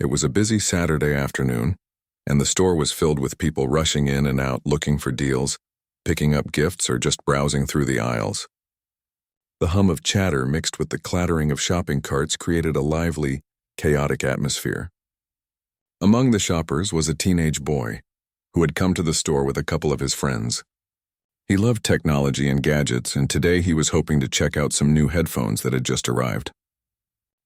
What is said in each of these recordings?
It was a busy Saturday afternoon, and the store was filled with people rushing in and out looking for deals, picking up gifts, or just browsing through the aisles. The hum of chatter mixed with the clattering of shopping carts created a lively, chaotic atmosphere. Among the shoppers was a teenage boy who had come to the store with a couple of his friends. He loved technology and gadgets, and today he was hoping to check out some new headphones that had just arrived.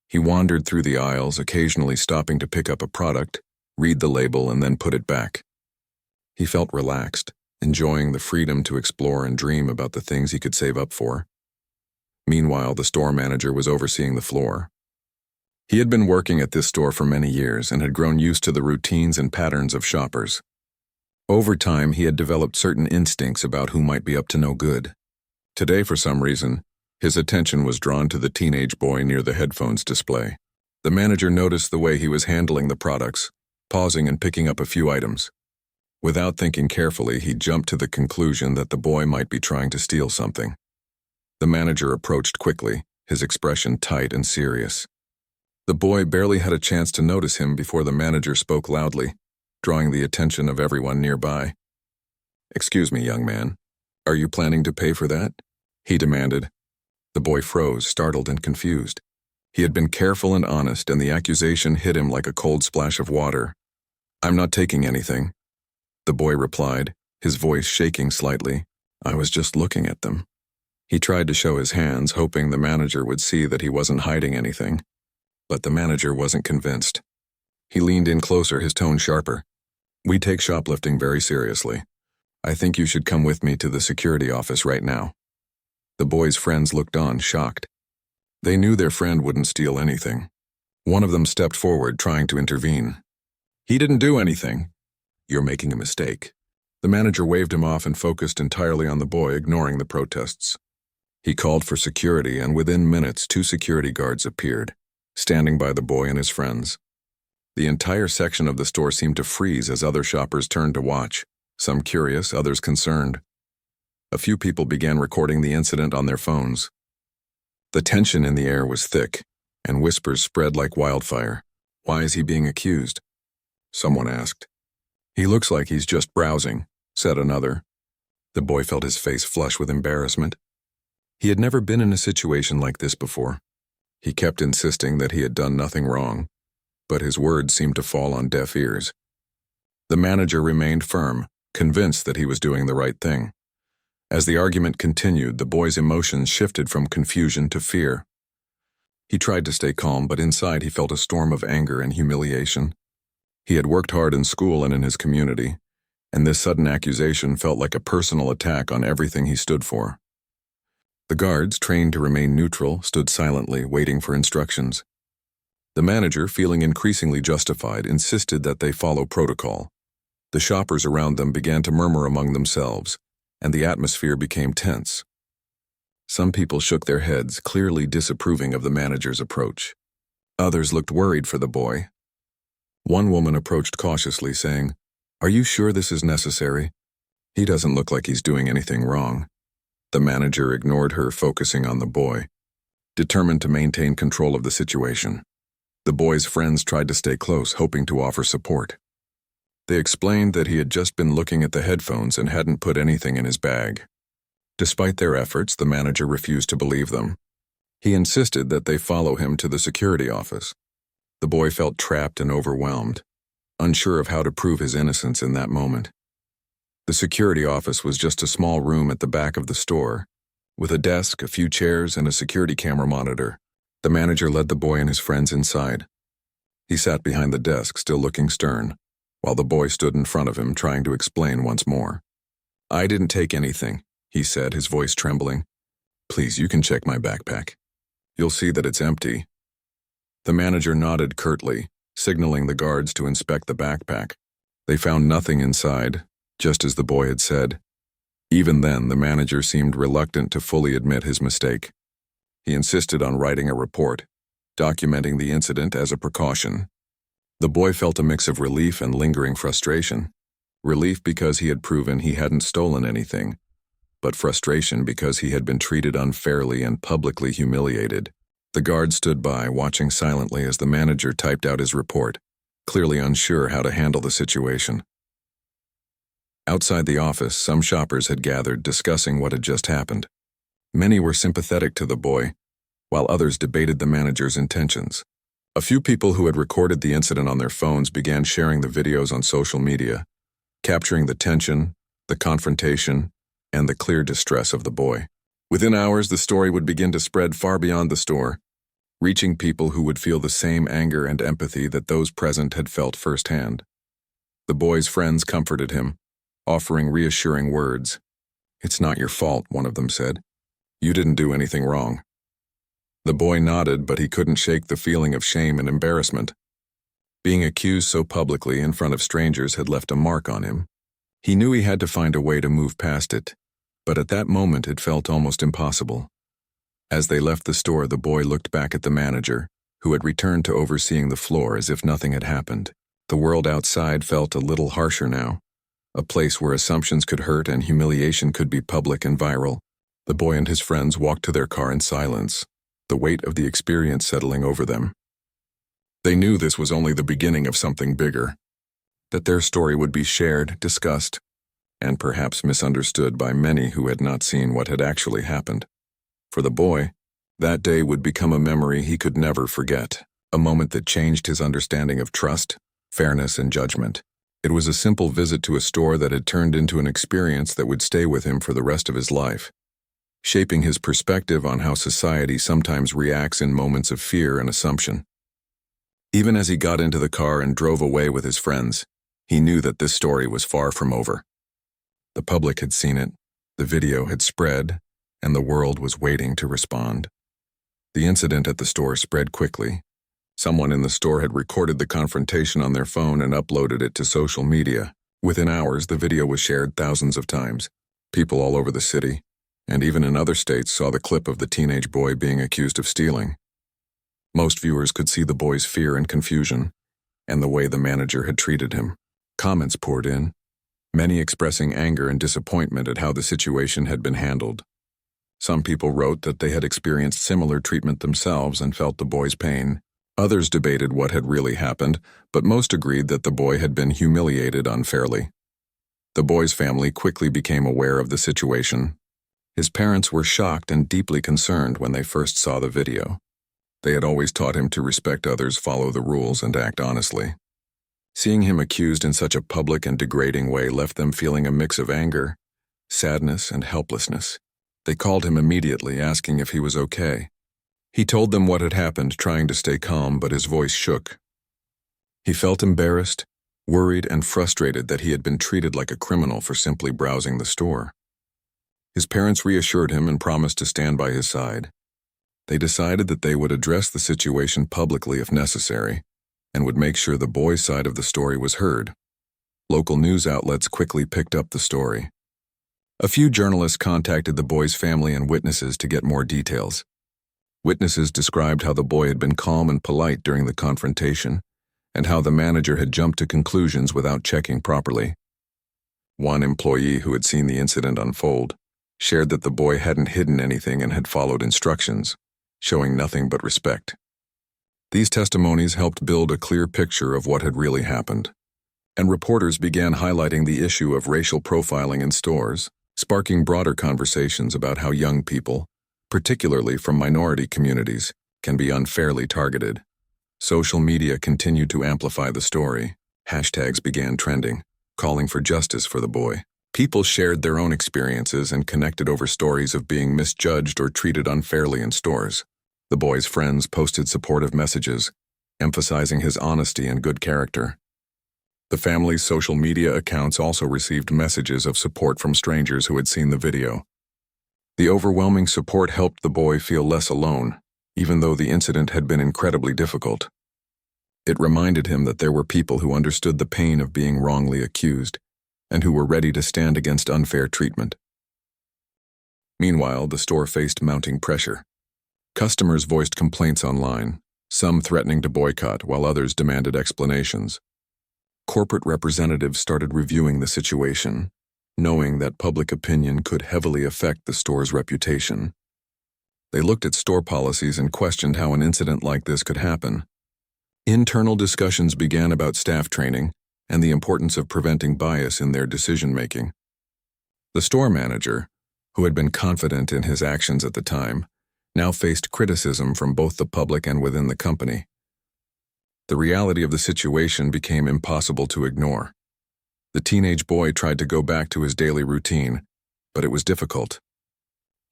He wandered through the aisles, occasionally stopping to pick up a product, read the label, and then put it back. He felt relaxed, enjoying the freedom to explore and dream about the things he could save up for. Meanwhile, the store manager was overseeing the floor. He had been working at this store for many years and had grown used to the routines and patterns of shoppers. Over time, he had developed certain instincts about who might be up to no good. Today, for some reason, his attention was drawn to the teenage boy near the headphones display. The manager noticed the way he was handling the products, pausing and picking up a few items. Without thinking carefully, he jumped to the conclusion that the boy might be trying to steal something. The manager approached quickly, his expression tight and serious. The boy barely had a chance to notice him before the manager spoke loudly, drawing the attention of everyone nearby. "Excuse me, young man. Are you planning to pay for that?" he demanded. The boy froze, startled and confused. He had been careful and honest, and the accusation hit him like a cold splash of water. "I'm not taking anything," the boy replied, his voice shaking slightly. "I was just looking at them." He tried to show his hands, hoping the manager would see that he wasn't hiding anything. But the manager wasn't convinced. He leaned in closer, his tone sharper. "We take shoplifting very seriously. I think you should come with me to the security office right now." The boy's friends looked on, shocked. They knew their friend wouldn't steal anything. One of them stepped forward, trying to intervene. "He didn't do anything." "You're making a mistake." The manager waved him off and focused entirely on the boy, ignoring the protests. He called for security, and within minutes, 2 security guards appeared, standing by the boy and his friends. The entire section of the store seemed to freeze as other shoppers turned to watch, some curious, others concerned. A few people began recording the incident on their phones. The tension in the air was thick, and whispers spread like wildfire. "Why is he being accused?" someone asked. "He looks like he's just browsing," said another. The boy felt his face flush with embarrassment. He had never been in a situation like this before. He kept insisting that he had done nothing wrong, but his words seemed to fall on deaf ears. The manager remained firm, convinced that he was doing the right thing. As the argument continued, the boy's emotions shifted from confusion to fear. He tried to stay calm, but inside he felt a storm of anger and humiliation. He had worked hard in school and in his community, and this sudden accusation felt like a personal attack on everything he stood for. The guards, trained to remain neutral, stood silently, waiting for instructions. The manager, feeling increasingly justified, insisted that they follow protocol. The shoppers around them began to murmur among themselves, and the atmosphere became tense. Some people shook their heads, clearly disapproving of the manager's approach. Others looked worried for the boy. One woman approached cautiously, saying, "Are you sure this is necessary? He doesn't look like he's doing anything wrong." The manager ignored her, focusing on the boy, determined to maintain control of the situation. The boy's friends tried to stay close, hoping to offer support. They explained that he had just been looking at the headphones and hadn't put anything in his bag. Despite their efforts, the manager refused to believe them. He insisted that they follow him to the security office. The boy felt trapped and overwhelmed, unsure of how to prove his innocence in that moment. The security office was just a small room at the back of the store, with a desk, a few chairs, and a security camera monitor. The manager led the boy and his friends inside. He sat behind the desk, still looking stern, while the boy stood in front of him, trying to explain once more. "I didn't take anything," he said, his voice trembling. "Please, you can check my backpack. You'll see that it's empty." The manager nodded curtly, signaling the guards to inspect the backpack. They found nothing inside, just as the boy had said. Even then, the manager seemed reluctant to fully admit his mistake. He insisted on writing a report, documenting the incident as a precaution. The boy felt a mix of relief and lingering frustration. Relief because he had proven he hadn't stolen anything, but frustration because he had been treated unfairly and publicly humiliated. The guard stood by, watching silently as the manager typed out his report. clearly unsure how to handle the situation. Outside the office, some shoppers had gathered discussing what had just happened. Many were sympathetic to the boy, while others debated the manager's intentions. A few people who had recorded the incident on their phones began sharing the videos on social media, capturing the tension, the confrontation, and the clear distress of the boy. Within hours, the story would begin to spread far beyond the store, reaching people who would feel the same anger and empathy that those present had felt firsthand. The boy's friends comforted him, offering reassuring words. "It's not your fault," one of them said. "You didn't do anything wrong." The boy nodded, but he couldn't shake the feeling of shame and embarrassment. Being accused so publicly in front of strangers had left a mark on him. He knew he had to find a way to move past it, but at that moment it felt almost impossible. As they left the store, the boy looked back at the manager, who had returned to overseeing the floor as if nothing had happened. The world outside felt a little harsher now, a place where assumptions could hurt and humiliation could be public and viral. The boy and his friends walked to their car in silence, the weight of the experience settling over them. They knew this was only the beginning of something bigger, that their story would be shared, discussed, and perhaps misunderstood by many who had not seen what had actually happened. For the boy, that day would become a memory he could never forget, a moment that changed his understanding of trust, fairness, and judgment. It was a simple visit to a store that had turned into an experience that would stay with him for the rest of his life, shaping his perspective on how society sometimes reacts in moments of fear and assumption. Even as he got into the car and drove away with his friends, he knew that this story was far from over. The public had seen it, the video had spread, and the world was waiting to respond. The incident at the store spread quickly. Someone in the store had recorded the confrontation on their phone and uploaded it to social media. Within hours, the video was shared thousands of times. People all over the city, and even in other states, saw the clip of the teenage boy being accused of stealing. Most viewers could see the boy's fear and confusion, and the way the manager had treated him. Comments poured in, many expressing anger and disappointment at how the situation had been handled. Some people wrote that they had experienced similar treatment themselves and felt the boy's pain. Others debated what had really happened, but most agreed that the boy had been humiliated unfairly. The boy's family quickly became aware of the situation. His parents were shocked and deeply concerned when they first saw the video. They had always taught him to respect others, follow the rules, and act honestly. Seeing him accused in such a public and degrading way left them feeling a mix of anger, sadness, and helplessness. They called him immediately, asking if he was okay. He told them what had happened, trying to stay calm, but his voice shook. He felt embarrassed, worried, and frustrated that he had been treated like a criminal for simply browsing the store. His parents reassured him and promised to stand by his side. They decided that they would address the situation publicly if necessary, and would make sure the boy's side of the story was heard. Local news outlets quickly picked up the story. A few journalists contacted the boy's family and witnesses to get more details. Witnesses described how the boy had been calm and polite during the confrontation, and how the manager had jumped to conclusions without checking properly. One employee who had seen the incident unfold shared that the boy hadn't hidden anything and had followed instructions, showing nothing but respect. These testimonies helped build a clear picture of what had really happened, and reporters began highlighting the issue of racial profiling in stores, sparking broader conversations about how young people, particularly from minority communities, can be unfairly targeted. Social media continued to amplify the story. Hashtags began trending, calling for justice for the boy. People shared their own experiences and connected over stories of being misjudged or treated unfairly in stores. The boy's friends posted supportive messages, emphasizing his honesty and good character. The family's social media accounts also received messages of support from strangers who had seen the video. The overwhelming support helped the boy feel less alone, even though the incident had been incredibly difficult. It reminded him that there were people who understood the pain of being wrongly accused, and who were ready to stand against unfair treatment. Meanwhile, the store faced mounting pressure. Customers voiced complaints online, some threatening to boycott, while others demanded explanations. Corporate representatives started reviewing the situation, knowing that public opinion could heavily affect the store's reputation. They looked at store policies and questioned how an incident like this could happen. Internal discussions began about staff training and the importance of preventing bias in their decision-making. The store manager, who had been confident in his actions at the time, now faced criticism from both the public and within the company. The reality of the situation became impossible to ignore. The teenage boy tried to go back to his daily routine, but it was difficult.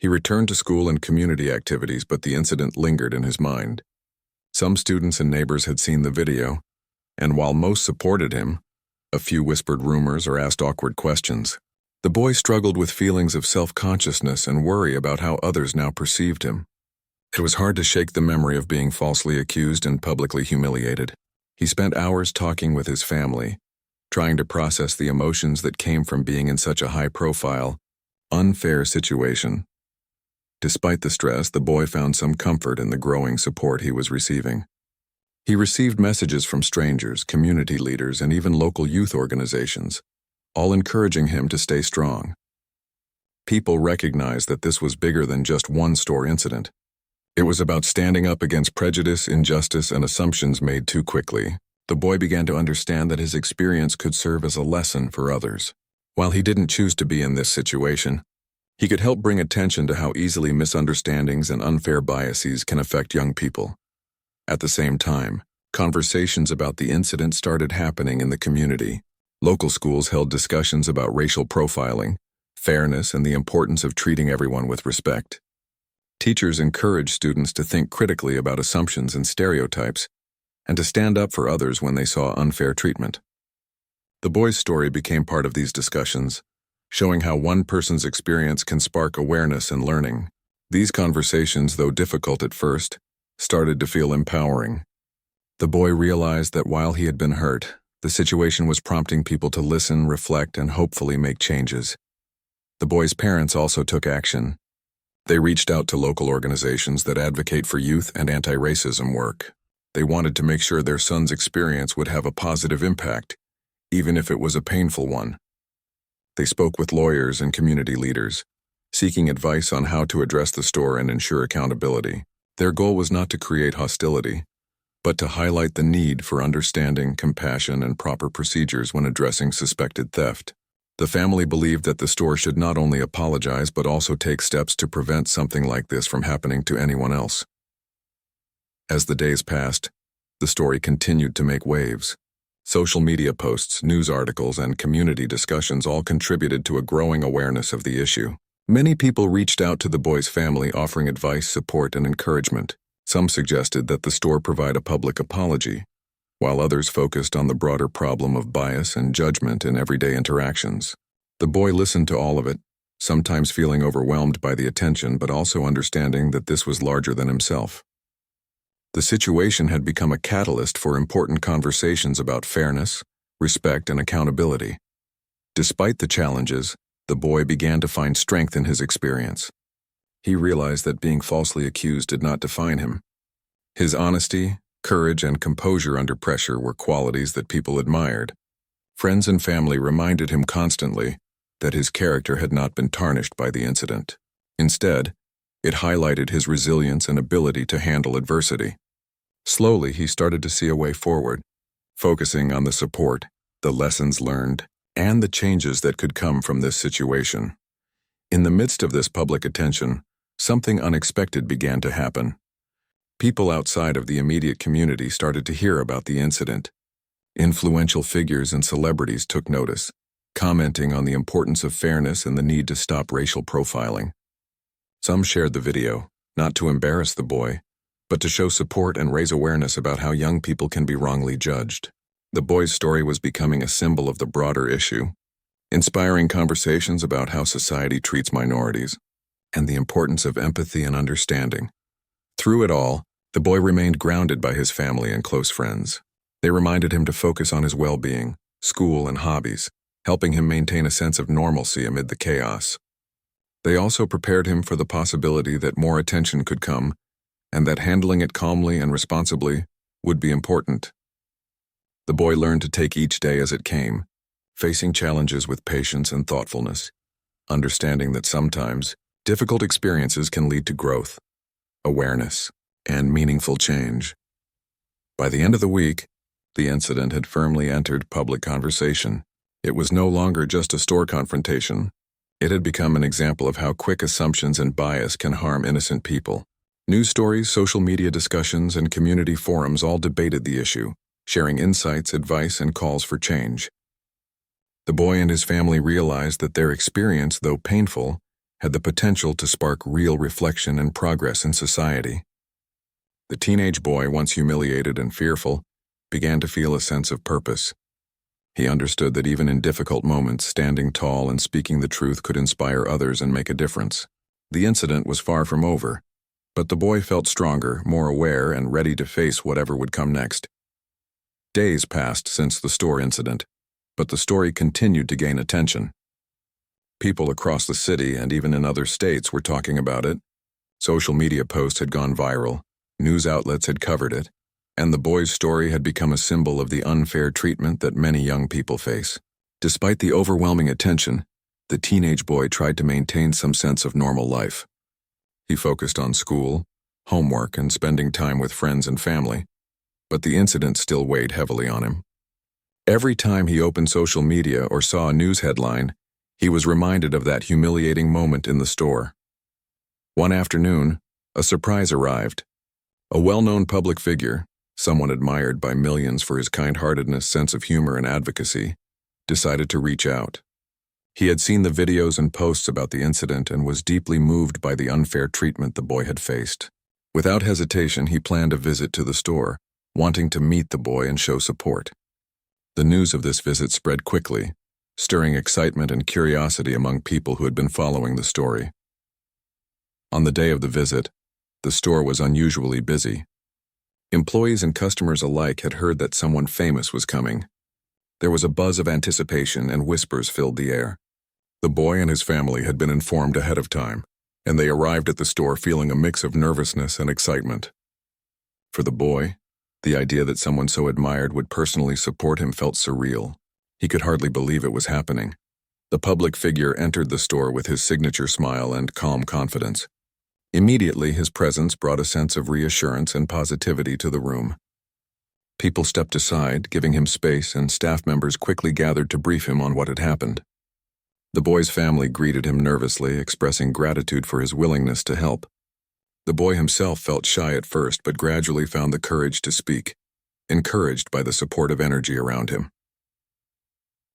He returned to school and community activities, but the incident lingered in his mind. Some students and neighbors had seen the video, and while most supported him, a few whispered rumors or asked awkward questions. The boy struggled with feelings of self-consciousness and worry about how others now perceived him. It was hard to shake the memory of being falsely accused and publicly humiliated. He spent hours talking with his family, trying to process the emotions that came from being in such a high-profile, unfair situation. Despite the stress, the boy found some comfort in the growing support he was receiving. He received messages from strangers, community leaders, and even local youth organizations, all encouraging him to stay strong. People recognized that this was bigger than just one store incident. It was about standing up against prejudice, injustice, and assumptions made too quickly. The boy began to understand that his experience could serve as a lesson for others. While he didn't choose to be in this situation, he could help bring attention to how easily misunderstandings and unfair biases can affect young people. At the same time, conversations about the incident started happening in the community. Local schools held discussions about racial profiling, fairness, and the importance of treating everyone with respect. Teachers encouraged students to think critically about assumptions and stereotypes, and to stand up for others when they saw unfair treatment. The boy's story became part of these discussions, showing how one person's experience can spark awareness and learning. These conversations, though difficult at first, started to feel empowering. The boy realized that while he had been hurt, the situation was prompting people to listen, reflect, and hopefully make changes. The boy's parents also took action. They reached out to local organizations that advocate for youth and anti-racism work. They wanted to make sure their son's experience would have a positive impact, even if it was a painful one. They spoke with lawyers and community leaders, seeking advice on how to address the store and ensure accountability. Their goal was not to create hostility, but to highlight the need for understanding, compassion, and proper procedures when addressing suspected theft. The family believed that the store should not only apologize but also take steps to prevent something like this from happening to anyone else. As the days passed, the story continued to make waves. Social media posts, news articles, and community discussions all contributed to a growing awareness of the issue. Many people reached out to the boy's family offering advice, support, and encouragement. Some suggested that the store provide a public apology, while others focused on the broader problem of bias and judgment in everyday interactions. The boy listened to all of it, sometimes feeling overwhelmed by the attention but also understanding that this was larger than himself. The situation had become a catalyst for important conversations about fairness, respect, and accountability. Despite the challenges, the boy began to find strength in his experience. He realized that being falsely accused did not define him. His honesty, courage, and composure under pressure were qualities that people admired. Friends and family reminded him constantly that his character had not been tarnished by the incident. Instead, it highlighted his resilience and ability to handle adversity. Slowly, he started to see a way forward, focusing on the support, the lessons learned, and the changes that could come from this situation. In the midst of this public attention, something unexpected began to happen. People outside of the immediate community started to hear about the incident. Influential figures and celebrities took notice, commenting on the importance of fairness and the need to stop racial profiling. Some shared the video, not to embarrass the boy, but to show support and raise awareness about how young people can be wrongly judged. The boy's story was becoming a symbol of the broader issue, inspiring conversations about how society treats minorities and the importance of empathy and understanding. Through it all, the boy remained grounded by his family and close friends. They reminded him to focus on his well-being, school, and hobbies, helping him maintain a sense of normalcy amid the chaos. They also prepared him for the possibility that more attention could come, and that handling it calmly and responsibly would be important. The boy learned to take each day as it came, facing challenges with patience and thoughtfulness, understanding that sometimes difficult experiences can lead to growth, awareness, and meaningful change. By the end of the week, the incident had firmly entered public conversation. It was no longer just a store confrontation. It had become an example of how quick assumptions and bias can harm innocent people. News stories, social media discussions, and community forums all debated the issue, sharing insights, advice, and calls for change. The boy and his family realized that their experience, though painful, had the potential to spark real reflection and progress in society. The teenage boy, once humiliated and fearful, began to feel a sense of purpose. He understood that even in difficult moments, standing tall and speaking the truth could inspire others and make a difference. The incident was far from over, but the boy felt stronger, more aware, and ready to face whatever would come next. Days passed since the store incident, but the story continued to gain attention. People across the city and even in other states were talking about it. Social media posts had gone viral, news outlets had covered it, and the boy's story had become a symbol of the unfair treatment that many young people face. Despite the overwhelming attention, the teenage boy tried to maintain some sense of normal life. He focused on school, homework, and spending time with friends and family, but the incident still weighed heavily on him. Every time he opened social media or saw a news headline, he was reminded of that humiliating moment in the store. One afternoon, a surprise arrived. A well-known public figure, someone admired by millions for his kind-heartedness, sense of humor, and advocacy, decided to reach out. He had seen the videos and posts about the incident and was deeply moved by the unfair treatment the boy had faced. Without hesitation, he planned a visit to the store, wanting to meet the boy and show support. The news of this visit spread quickly, stirring excitement and curiosity among people who had been following the story. On the day of the visit, the store was unusually busy. Employees and customers alike had heard that someone famous was coming. There was a buzz of anticipation and whispers filled the air. The boy and his family had been informed ahead of time, and they arrived at the store feeling a mix of nervousness and excitement. For the boy, the idea that someone so admired would personally support him felt surreal. He could hardly believe it was happening. The public figure entered the store with his signature smile and calm confidence. Immediately, his presence brought a sense of reassurance and positivity to the room. People stepped aside, giving him space, and staff members quickly gathered to brief him on what had happened. The boy's family greeted him nervously, expressing gratitude for his willingness to help. The boy himself felt shy at first, but gradually found the courage to speak, encouraged by the supportive energy around him.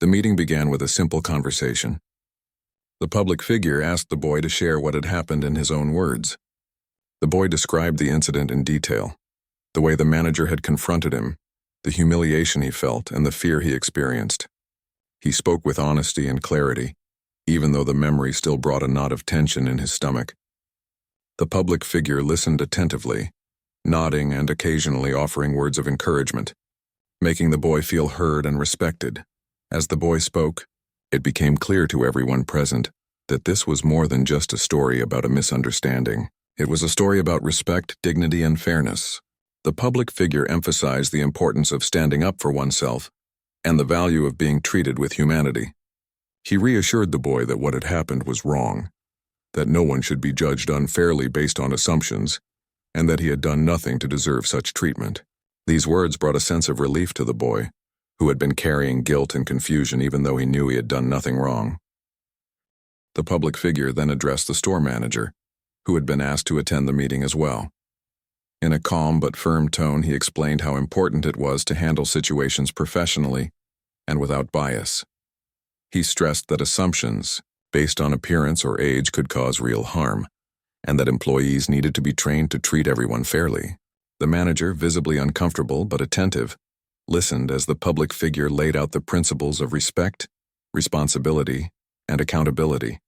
The meeting began with a simple conversation. The public figure asked the boy to share what had happened in his own words. The boy described the incident in detail, the way the manager had confronted him, the humiliation he felt, and the fear he experienced. He spoke with honesty and clarity, even though the memory still brought a knot of tension in his stomach. The public figure listened attentively, nodding and occasionally offering words of encouragement, making the boy feel heard and respected. As the boy spoke, it became clear to everyone present that this was more than just a story about a misunderstanding. It was a story about respect, dignity, and fairness. The public figure emphasized the importance of standing up for oneself and the value of being treated with humanity. He reassured the boy that what had happened was wrong, that no one should be judged unfairly based on assumptions, and that he had done nothing to deserve such treatment. These words brought a sense of relief to the boy, who had been carrying guilt and confusion even though he knew he had done nothing wrong. The public figure then addressed the store manager, who had been asked to attend the meeting as well. In a calm but firm tone, he explained how important it was to handle situations professionally and without bias. He stressed that assumptions, based on appearance or age, could cause real harm, and that employees needed to be trained to treat everyone fairly. The manager, visibly uncomfortable but attentive, listened as the public figure laid out the principles of respect, responsibility, and accountability.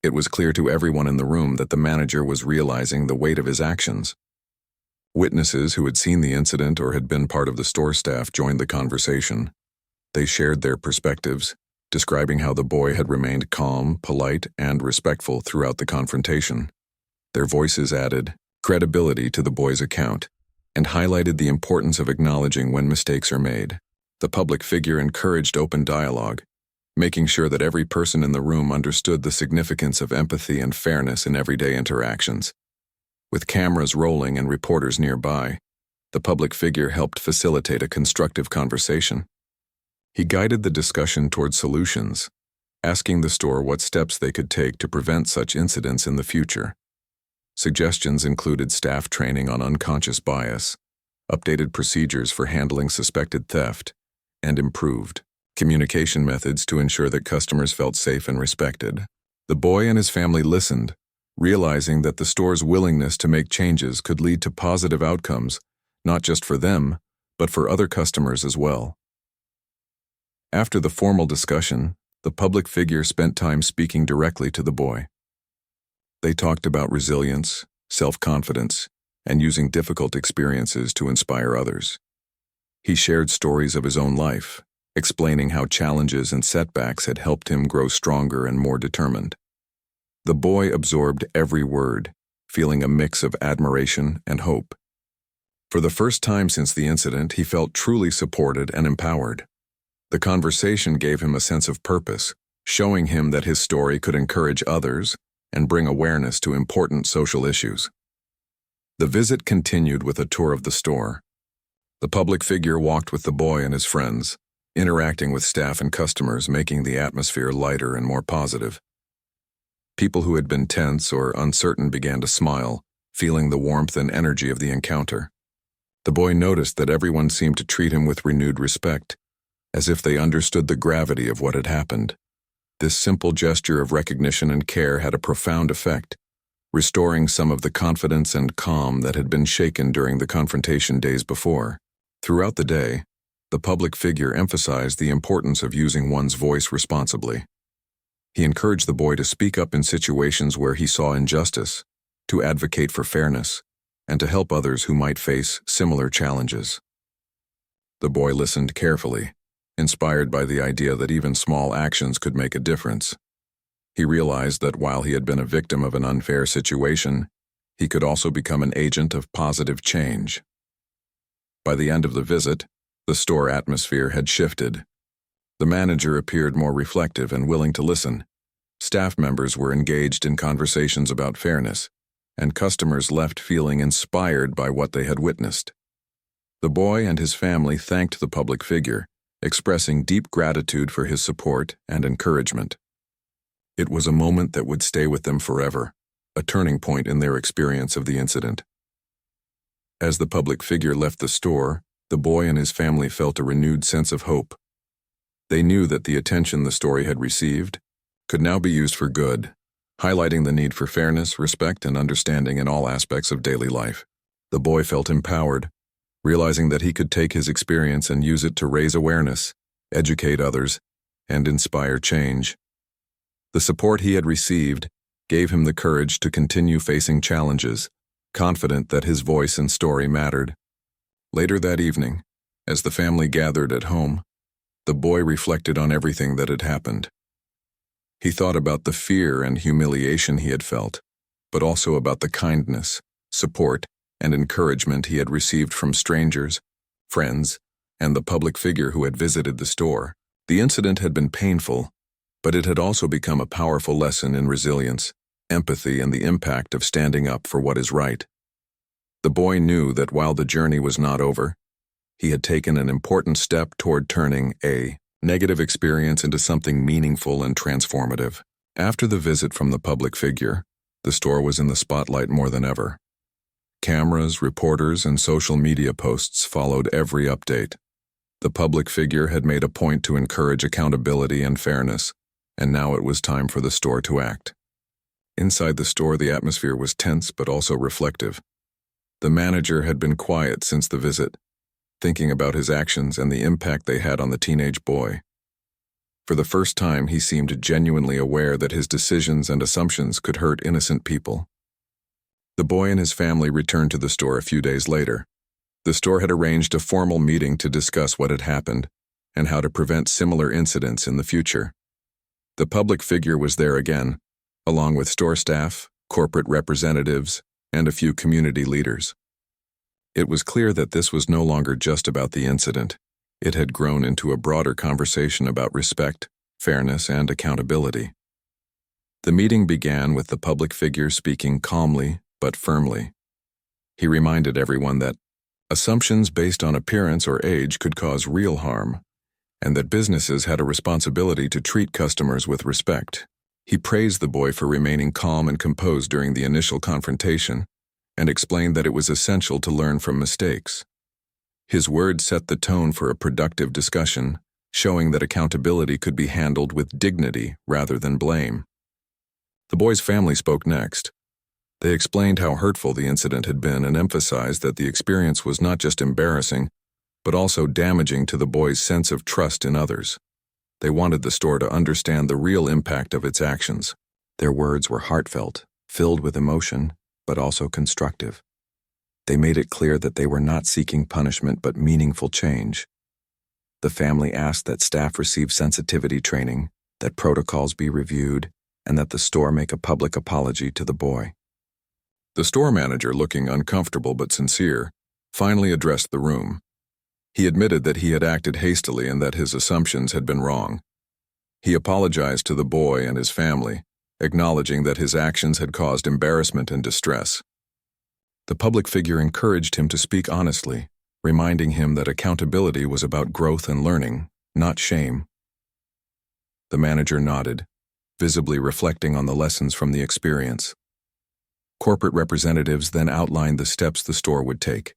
It was clear to everyone in the room that the manager was realizing the weight of his actions. Witnesses who had seen the incident or had been part of the store staff joined the conversation. They shared their perspectives, describing how the boy had remained calm, polite, and respectful throughout the confrontation. Their voices added credibility to the boy's account and highlighted the importance of acknowledging when mistakes are made. The public figure encouraged open dialogue, making sure that every person in the room understood the significance of empathy and fairness in everyday interactions. With cameras rolling and reporters nearby, The public figure helped facilitate a constructive conversation. He guided the discussion toward solutions, asking the store what steps they could take to prevent such incidents in the future. Suggestions included staff training on unconscious bias, updated procedures for handling suspected theft, and improved communication methods to ensure that customers felt safe and respected. The boy and his family listened, realizing that the store's willingness to make changes could lead to positive outcomes, not just for them, but for other customers as well. After the formal discussion, the public figure spent time speaking directly to the boy. They talked about resilience, self-confidence, and using difficult experiences to inspire others. He shared stories of his own life, explaining how challenges and setbacks had helped him grow stronger and more determined. The boy absorbed every word, feeling a mix of admiration and hope. For the first time since the incident, he felt truly supported and empowered. The conversation gave him a sense of purpose, showing him that his story could encourage others and bring awareness to important social issues. The visit continued with a tour of the store. The public figure walked with the boy and his friends, interacting with staff and customers, making the atmosphere lighter and more positive. People who had been tense or uncertain began to smile, feeling the warmth and energy of the encounter. The boy noticed that everyone seemed to treat him with renewed respect, as if they understood the gravity of what had happened. This simple gesture of recognition and care had a profound effect, restoring some of the confidence and calm that had been shaken during the confrontation days before. Throughout the day, the public figure emphasized the importance of using one's voice responsibly. He encouraged the boy to speak up in situations where he saw injustice, to advocate for fairness, and to help others who might face similar challenges. The boy listened carefully, inspired by the idea that even small actions could make a difference. He realized that while he had been a victim of an unfair situation, he could also become an agent of positive change. By the end of the visit, the store atmosphere had shifted. The manager appeared more reflective and willing to listen. Staff members were engaged in conversations about fairness, and customers left feeling inspired by what they had witnessed. The boy and his family thanked the public figure, expressing deep gratitude for his support and encouragement. It was a moment that would stay with them forever, a turning point in their experience of the incident. As the public figure left the store, the boy and his family felt a renewed sense of hope. They knew that the attention the story had received could now be used for good, highlighting the need for fairness, respect, and understanding in all aspects of daily life. The boy felt empowered, realizing that he could take his experience and use it to raise awareness, educate others, and inspire change. The support he had received gave him the courage to continue facing challenges, confident that his voice and story mattered. Later that evening, as the family gathered at home, the boy reflected on everything that had happened. He thought about the fear and humiliation he had felt, but also about the kindness, support, and encouragement he had received from strangers, friends, and the public figure who had visited the store. The incident had been painful, but it had also become a powerful lesson in resilience, empathy, and the impact of standing up for what is right. The boy knew that while the journey was not over, he had taken an important step toward turning a negative experience into something meaningful and transformative. After the visit from the public figure, the store was in the spotlight more than ever. Cameras, reporters, and social media posts followed every update. The public figure had made a point to encourage accountability and fairness, and now it was time for the store to act. Inside the store, the atmosphere was tense but also reflective. The manager had been quiet since the visit, thinking about his actions and the impact they had on the teenage boy. For the first time, he seemed genuinely aware that his decisions and assumptions could hurt innocent people. The boy and his family returned to the store a few days later. The store had arranged a formal meeting to discuss what had happened and how to prevent similar incidents in the future. The public figure was there again, along with store staff, corporate representatives, and a few community leaders. It was clear that this was no longer just about the incident. It had grown into a broader conversation about respect, fairness, and accountability. The meeting began with the public figure speaking calmly but firmly. He reminded everyone that Assumptions based on appearance or age could cause real harm, and that businesses had a responsibility to treat customers with respect. He praised the boy for remaining calm and composed during the initial confrontation, and explained that it was essential to learn from mistakes. His words set the tone for a productive discussion, showing that accountability could be handled with dignity rather than blame. The boy's family spoke next. They explained how hurtful the incident had been and emphasized that the experience was not just embarrassing, but also damaging to the boy's sense of trust in others. They wanted the store to understand the real impact of its actions. Their words were heartfelt, filled with emotion, but also constructive. They made it clear that they were not seeking punishment but meaningful change. The family asked that staff receive sensitivity training, that protocols be reviewed, and that the store make a public apology to the boy. The store manager, looking uncomfortable but sincere, finally addressed the room. He admitted that he had acted hastily and that his assumptions had been wrong. He apologized to the boy and his family, acknowledging that his actions had caused embarrassment and distress. The public figure encouraged him to speak honestly, reminding him that accountability was about growth and learning, not shame. The manager nodded, visibly reflecting on the lessons from the experience. Corporate representatives then outlined the steps the store would take.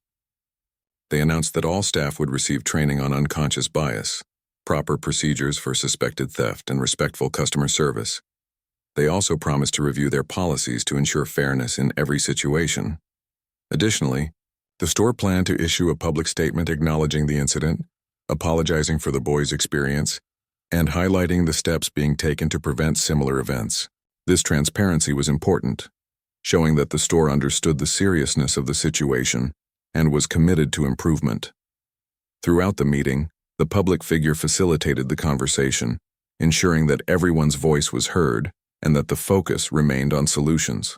They announced that all staff would receive training on unconscious bias, proper procedures for suspected theft, and respectful customer service. They also promised to review their policies to ensure fairness in every situation. Additionally, the store planned to issue a public statement acknowledging the incident, apologizing for the boy's experience, and highlighting the steps being taken to prevent similar events. This transparency was important, showing that the store understood the seriousness of the situation and was committed to improvement. Throughout the meeting, the public figure facilitated the conversation, ensuring that everyone's voice was heard and that the focus remained on solutions.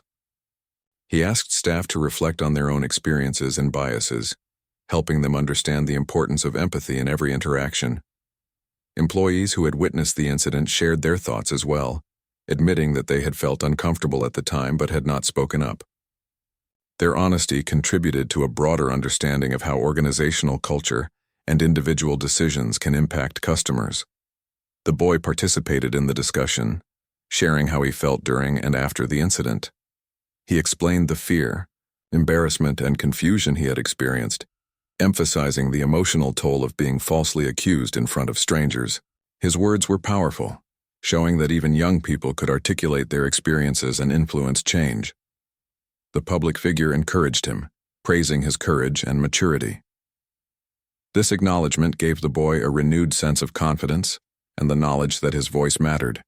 He asked staff to reflect on their own experiences and biases, helping them understand the importance of empathy in every interaction. Employees who had witnessed the incident shared their thoughts as well, admitting that they had felt uncomfortable at the time but had not spoken up. Their honesty contributed to a broader understanding of how organizational culture and individual decisions can impact customers. The boy participated in the discussion, sharing how he felt during and after the incident. He explained the fear, embarrassment, and confusion he had experienced, emphasizing the emotional toll of being falsely accused in front of strangers. His words were powerful, showing that even young people could articulate their experiences and influence change. The public figure encouraged him, praising his courage and maturity. This acknowledgement gave the boy a renewed sense of confidence and the knowledge that his voice mattered.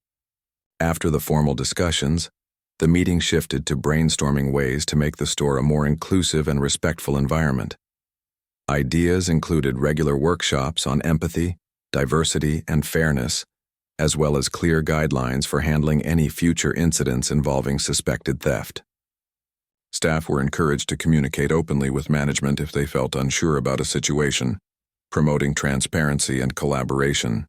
After the formal discussions, the meeting shifted to brainstorming ways to make the store a more inclusive and respectful environment. Ideas included regular workshops on empathy, diversity, and fairness, as well as clear guidelines for handling any future incidents involving suspected theft. Staff were encouraged to communicate openly with management if they felt unsure about a situation, promoting transparency and collaboration.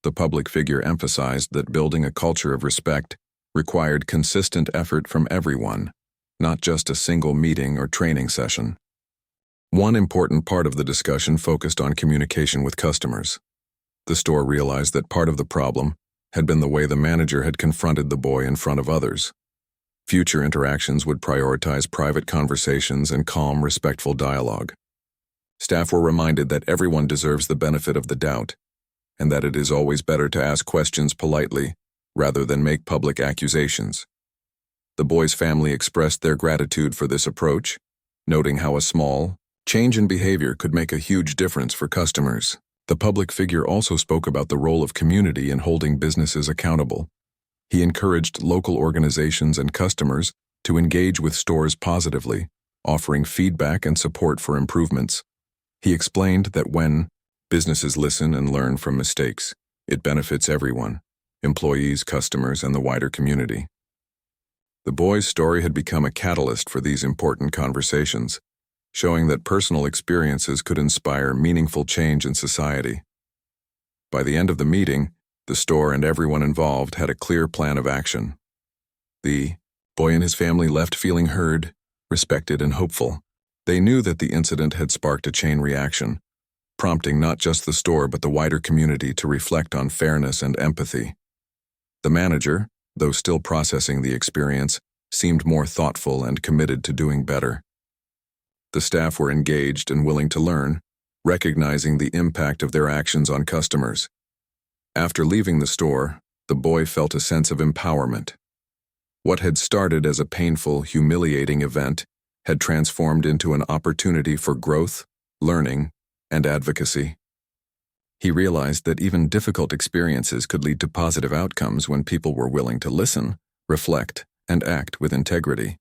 The public figure emphasized that building a culture of respect required consistent effort from everyone, not just a single meeting or training session. One important part of the discussion focused on communication with customers. The store realized that part of the problem had been the way the manager had confronted the boy in front of others. Future interactions would prioritize private conversations and calm, respectful dialogue. Staff were reminded that everyone deserves the benefit of the doubt, and that it is always better to ask questions politely rather than make public accusations. The boy's family expressed their gratitude for this approach, noting how a small change in behavior could make a huge difference for customers. The public figure also spoke about the role of community in holding businesses accountable. He encouraged local organizations and customers to engage with stores positively, offering feedback and support for improvements. He explained that when businesses listen and learn from mistakes, it benefits everyone, employees, customers, and the wider community. The boy's story had become a catalyst for these important conversations, showing that personal experiences could inspire meaningful change in society. By the end of the meeting, the store and everyone involved had a clear plan of action. The boy and his family left feeling heard, respected, and hopeful, They knew that the incident had sparked a chain reaction, prompting not just the store but the wider community to reflect on fairness and empathy. The manager, though still processing the experience, seemed more thoughtful and committed to doing better. The staff were engaged and willing to learn, recognizing the impact of their actions on customers. After leaving the store, the boy felt a sense of empowerment. What had started as a painful, humiliating event had transformed into an opportunity for growth, learning, and advocacy. He realized that even difficult experiences could lead to positive outcomes when people were willing to listen, reflect, and act with integrity.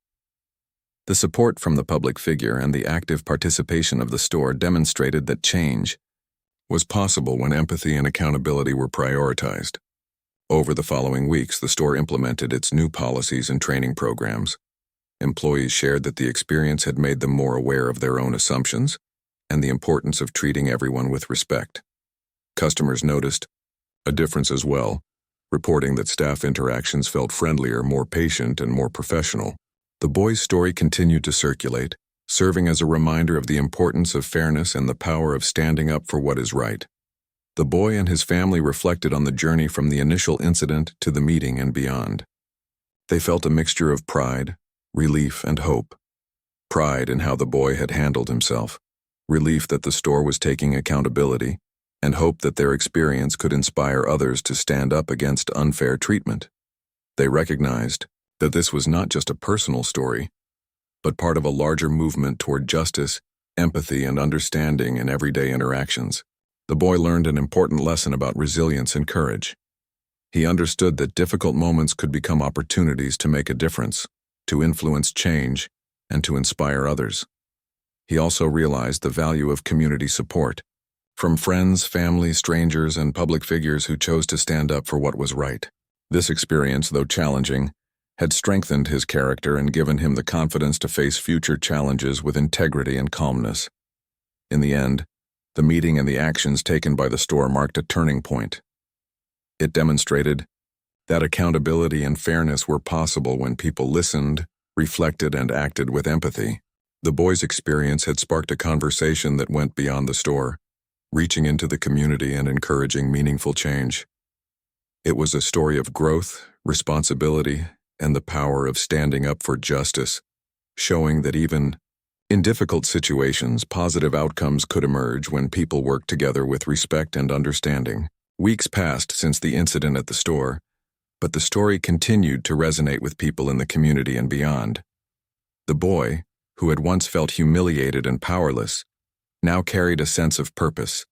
The support from the public figure and the active participation of the store demonstrated that change was possible when empathy and accountability were prioritized. Over the following weeks, the store implemented its new policies and training programs. Employees shared that the experience had made them more aware of their own assumptions and the importance of treating everyone with respect. Customers noticed a difference as well, reporting that staff interactions felt friendlier, more patient, and more professional. The boy's story continued to circulate, serving as a reminder of the importance of fairness and the power of standing up for what is right. The boy and his family reflected on the journey from the initial incident to the meeting and beyond. They felt a mixture of pride, relief, and hope. Pride in how the boy had handled himself, relief that the store was taking accountability, and hope that their experience could inspire others to stand up against unfair treatment. They recognized that this was not just a personal story, but part of a larger movement toward justice, empathy, and understanding in everyday interactions. The boy learned an important lesson about resilience and courage. He understood that difficult moments could become opportunities to make a difference, to influence change, and to inspire others. He also realized the value of community support, from friends, family, strangers, and public figures who chose to stand up for what was right. This experience, though challenging, had strengthened his character and given him the confidence to face future challenges with integrity and calmness. In the end, the meeting and the actions taken by the store marked a turning point. It demonstrated that accountability and fairness were possible when people listened, reflected, and acted with empathy. The boy's experience had sparked a conversation that went beyond the store, reaching into the community and encouraging meaningful change. It was a story of growth, responsibility, and the power of standing up for justice, showing that even in difficult situations, positive outcomes could emerge when people worked together with respect and understanding. Weeks passed since the incident at the store, but the story continued to resonate with people in the community and beyond. The boy, who had once felt humiliated and powerless, now carried a sense of purpose.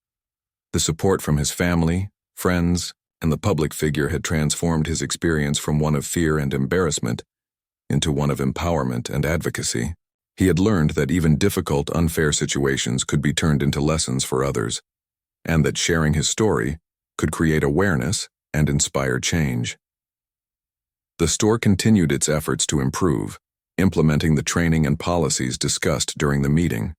The support from his family, friends, and the public figure had transformed his experience from one of fear and embarrassment into one of empowerment and advocacy. He had learned that even difficult, unfair situations could be turned into lessons for others, and that sharing his story could create awareness and inspire change. The store continued its efforts to improve, implementing the training and policies discussed during the meeting.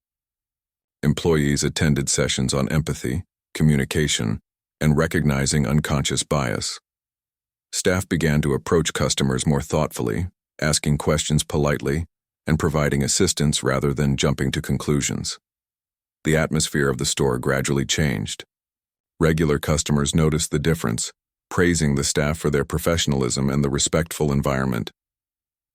Employees attended sessions on empathy, communication, and recognizing unconscious bias. Staff began to approach customers more thoughtfully, asking questions politely, and providing assistance rather than jumping to conclusions. The atmosphere of the store gradually changed. Regular customers noticed the difference, praising the staff for their professionalism and the respectful environment.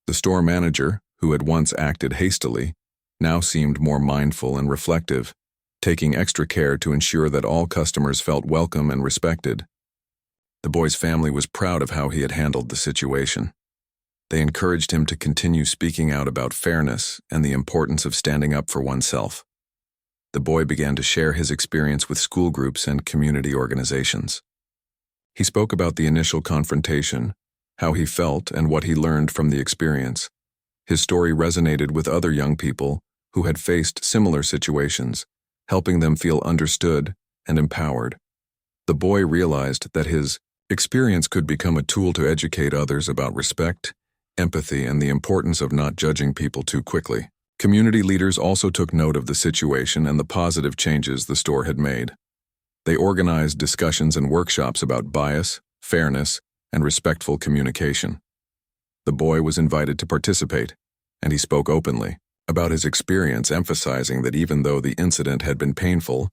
The store manager, who had once acted hastily, now seemed more mindful and reflective, taking extra care to ensure that all customers felt welcome and respected. The boy's family was proud of how he had handled the situation. They encouraged him to continue speaking out about fairness and the importance of standing up for oneself. The boy began to share his experience with school groups and community organizations. He spoke about the initial confrontation, how he felt, and what he learned from the experience. His story resonated with other young people who had faced similar situations, helping them feel understood and empowered. The boy realized that his experience could become a tool to educate others about respect, empathy, and the importance of not judging people too quickly. Community leaders also took note of the situation and the positive changes the store had made. They organized discussions and workshops about bias, fairness, and respectful communication. The boy was invited to participate, and he spoke openly, about his experience, emphasizing that even though the incident had been painful,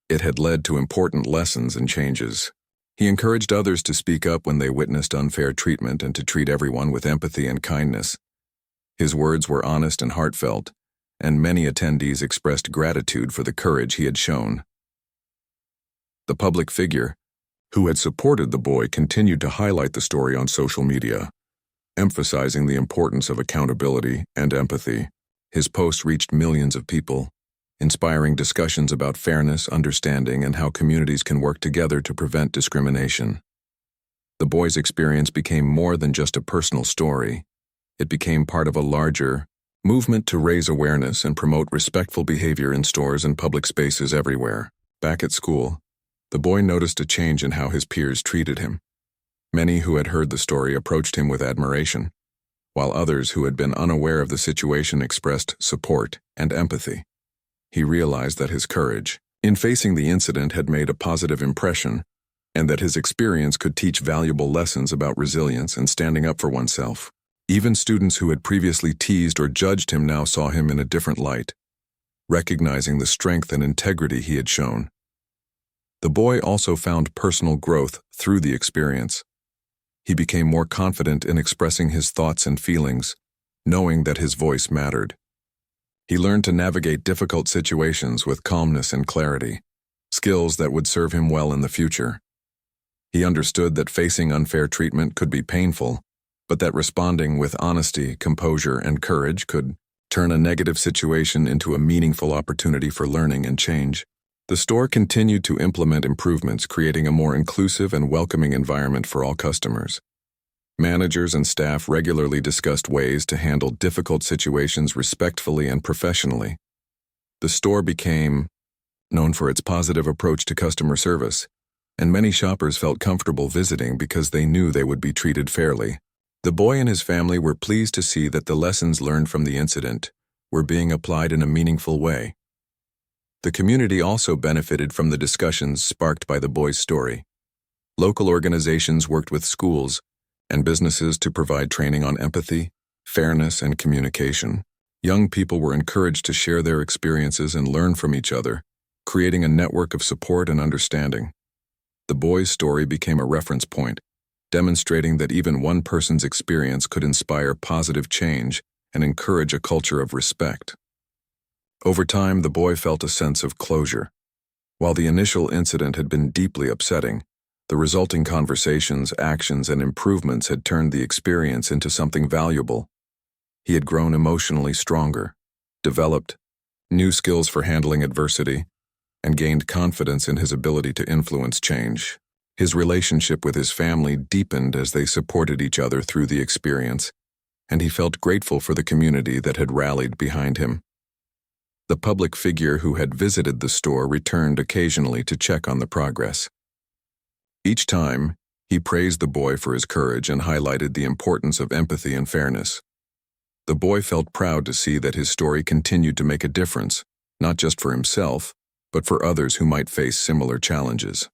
it had led to important lessons and changes. He encouraged others to speak up when they witnessed unfair treatment and to treat everyone with empathy and kindness. His words were honest and heartfelt, and many attendees expressed gratitude for the courage he had shown. The public figure, who had supported the boy, continued to highlight the story on social media, emphasizing the importance of accountability and empathy. His posts reached millions of people, inspiring discussions about fairness, understanding, and how communities can work together to prevent discrimination. The boy's experience became more than just a personal story. It became part of a larger movement to raise awareness and promote respectful behavior in stores and public spaces everywhere. Back at school, the boy noticed a change in how his peers treated him. Many who had heard the story approached him with admiration, while others who had been unaware of the situation expressed support and empathy. He realized that his courage in facing the incident had made a positive impression, and that his experience could teach valuable lessons about resilience and standing up for oneself. Even students who had previously teased or judged him now saw him in a different light, recognizing the strength and integrity he had shown. The boy also found personal growth through the experience. He became more confident in expressing his thoughts and feelings, knowing that his voice mattered. He learned to navigate difficult situations with calmness and clarity, skills that would serve him well in the future. He understood that facing unfair treatment could be painful, but that responding with honesty, composure, and courage could turn a negative situation into a meaningful opportunity for learning and change. The store continued to implement improvements, creating a more inclusive and welcoming environment for all customers. Managers and staff regularly discussed ways to handle difficult situations respectfully and professionally. The store became known for its positive approach to customer service, and many shoppers felt comfortable visiting because they knew they would be treated fairly. The boy and his family were pleased to see that the lessons learned from the incident were being applied in a meaningful way. The community also benefited from the discussions sparked by the boy's story. Local organizations worked with schools and businesses to provide training on empathy, fairness, and communication. Young people were encouraged to share their experiences and learn from each other, creating a network of support and understanding. The boy's story became a reference point, demonstrating that even one person's experience could inspire positive change and encourage a culture of respect. Over time, the boy felt a sense of closure. While the initial incident had been deeply upsetting, the resulting conversations, actions, and improvements had turned the experience into something valuable. He had grown emotionally stronger, developed new skills for handling adversity, and gained confidence in his ability to influence change. His relationship with his family deepened as they supported each other through the experience, and he felt grateful for the community that had rallied behind him. The public figure who had visited the store returned occasionally to check on the progress. Each time, he praised the boy for his courage and highlighted the importance of empathy and fairness. The boy felt proud to see that his story continued to make a difference, not just for himself, but for others who might face similar challenges.